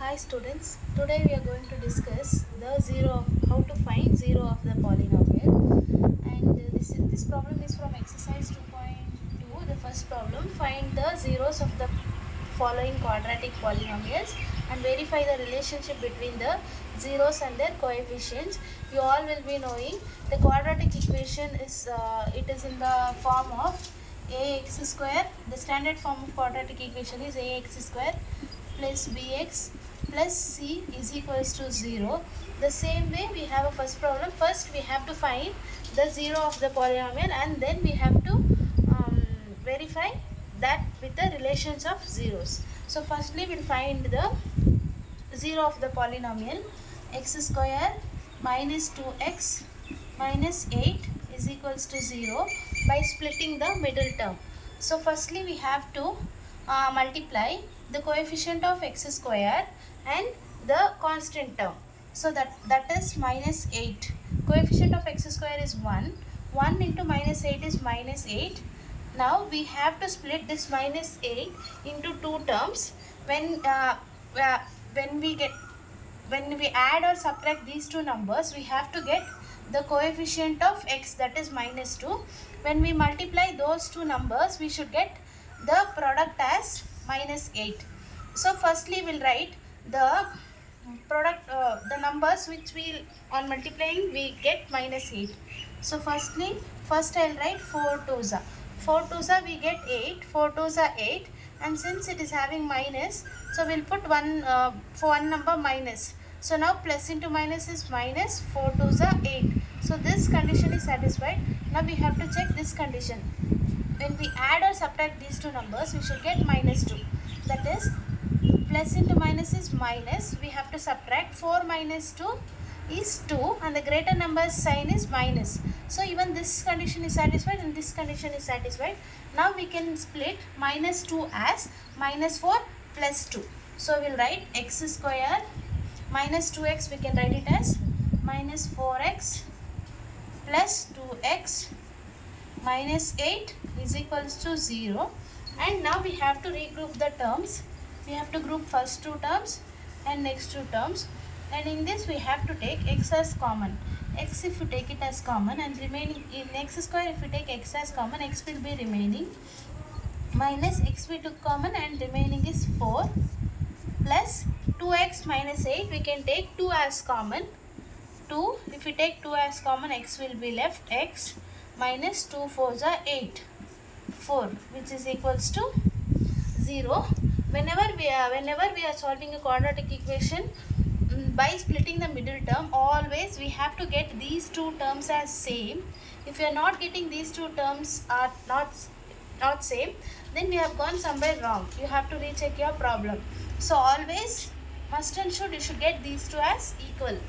Hi students, today we are going to discuss how to find zero of the polynomial, and this problem is from exercise 2.2. The first problem, find the zeros of the following quadratic polynomials and verify the relationship between the zeros and their coefficients. You all will be knowing the quadratic equation is in the form of ax square. The standard form of quadratic equation is ax square plus bx plus c is equals to 0. The same way we have a first problem. First we have to find the zero of the polynomial and then we have to verify that with the relations of zeros. So firstly we'll find the zero of the polynomial. X square minus 2x minus 8 is equals to 0 by splitting the middle term. So firstly we have to multiply the coefficient of x square and the constant term. So that is minus 8. Coefficient of x square is 1. 1 into minus 8 is minus 8. Now we have to split this minus 8 into two terms. When we add or subtract these two numbers, we have to get the coefficient of x, that is minus 2. When we multiply those two numbers, we should get the product as minus 8. So firstly we'll write the product, the numbers which we on multiplying we get minus 8. So first I'll write 4 2s. 4 2s we get 8. 4 2s 8, and since it is having minus, so we'll put for one number minus. So now plus into minus is minus. 4 2s 8. So this condition is satisfied. Now we have to check this condition. When we add or subtract these two numbers, we should get minus 2. That is, plus into minus is minus. We have to subtract. 4 minus 2 is 2, and the greater number sign is minus. So even this condition is satisfied and this condition is satisfied. Now we can split minus 2 as minus 4 plus 2. So we'll write x square minus 2x, we can write it as minus 4x plus 2x minus 8 is equals to 0. And now we have to regroup the terms. We have to group first two terms and next two terms, and in this we have to take x as common. X, if you take it as common, and remaining in x square, if you take x as common, x will be remaining, minus x we took common and remaining is 4, plus 2x minus 8, we can take 2 as common. 2, if we take 2 as common, x will be left, x minus 2 4s are 8, 4, which is equals to 0. Whenever we are solving a quadratic equation, by splitting the middle term, always we have to get these two terms as same. If you are not getting these two terms are not same, then we have gone somewhere wrong. You have to recheck your problem. So always must and should, you should get these two as equal.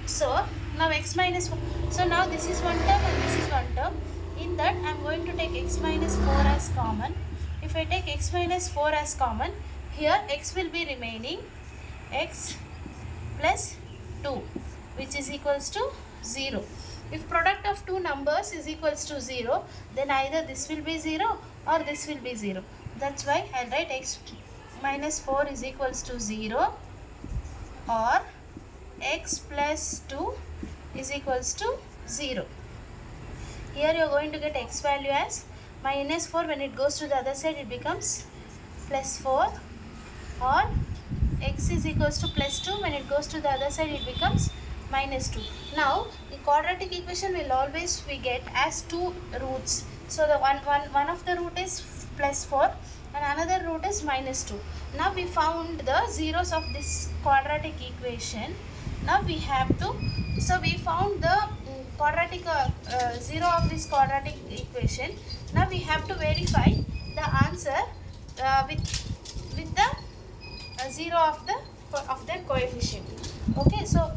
So now x minus 4. So now this is one term and this is one term. In that I am going to take x minus 4 as common. If I take x minus 4 as common, here x will be remaining, x plus 2, which is equals to 0. If product of two numbers is equals to 0, then either this will be 0 or this will be 0. That's why I'll write x minus 4 is equals to 0, or x plus 2 is equals to 0. Here you are going to get x value as minus 4. When it goes to the other side, it becomes plus 4, or x is equals to plus 2. When it goes to the other side, it becomes minus 2. Now the quadratic equation will always we get as two roots. So the one of the root is plus 4 and another root is minus 2. Now we found the zeros of this quadratic equation. Now we have to, so we found the quadratic zero of this quadratic equation. Now we have to verify the answer with the zero of the coefficient. Okay, so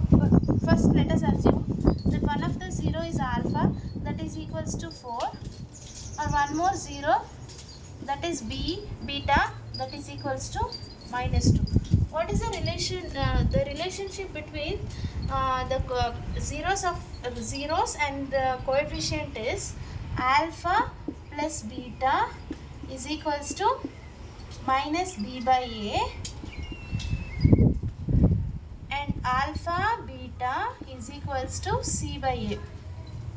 first let us assume that one of the zero is alpha, that is equals to 4, or one more 0, that is beta, that is equals to minus 2. What is the relationship between the zeros and the coefficient is alpha plus beta is equals to minus b by a equals to C by A.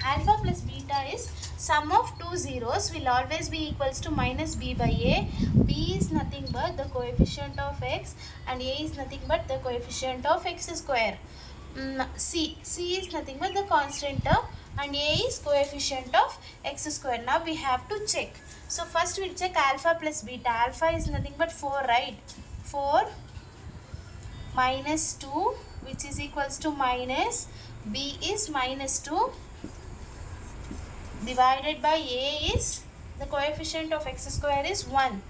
Alpha plus beta is sum of two zeros will always be equals to minus b by a. B is nothing but the coefficient of x and a is nothing but the coefficient of x square. C is nothing but the constant term and a is coefficient of x square. Now we have to check. So first we'll check alpha plus beta. Alpha is nothing but 4, right? 4 minus 2 which is equals to minus, b is minus 2 divided by a is the coefficient of x square is 1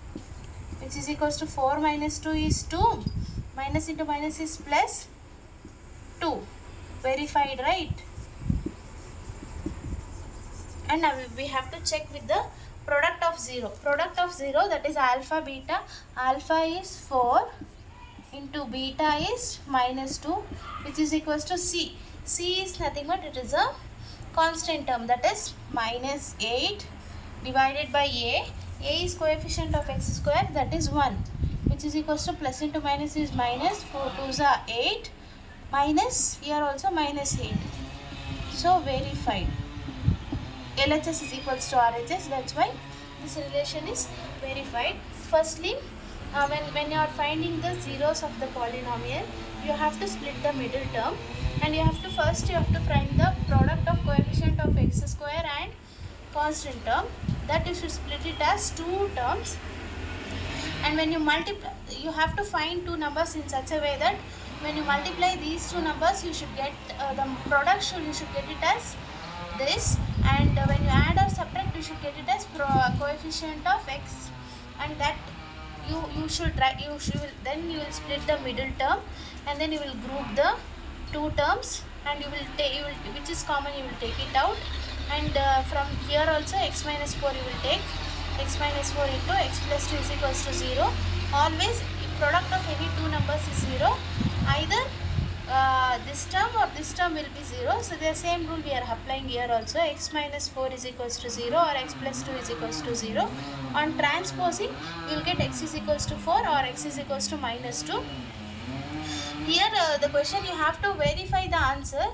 which is equals to 4 minus 2 is 2, minus into minus is plus 2. Verified, right? And now we have to check with the product of 0. Product of 0, that is alpha beta. Alpha is 4 into beta is minus 2 which is equals to c. C is nothing but it is a constant term, that is minus 8 divided by a. A is coefficient of x square, that is 1 which is equals to plus into minus is minus, 4 2s are 8, minus here also minus 8. So verified. LHS is equals to RHS, that's why this relation is verified. Firstly, when you are finding the zeros of the polynomial, you have to split the middle term and you have to find the product of coefficient of x square and constant term, that you should split it as two terms. And when you multiply, you have to find two numbers in such a way that when you multiply these two numbers, you should get the product, you should get it as this, and when you add or subtract, you should get it as coefficient of x, and that you should then you will split the middle term and then you will group the two terms and you will take which is common, you will take it out, and from here also x minus 4 you will take. X minus 4 into x plus 2 is equals to 0. Always product of any two numbers is 0. Either this term or this term will be 0. So the same rule we are applying here also. X minus 4 is equals to 0 or x plus 2 is equals to 0. On transposing, you will get x is equals to 4 or x is equals to minus 2. Here the question you have to verify the answer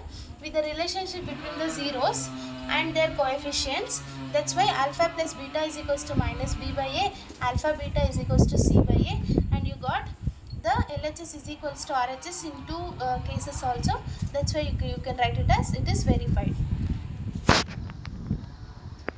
with the relationship between the zeros and their coefficients. That's why alpha plus beta is equals to minus b by a, alpha beta is equals to c by a, and you got the LHS is equals to RHS in two cases also. That's why you can write it as it is verified.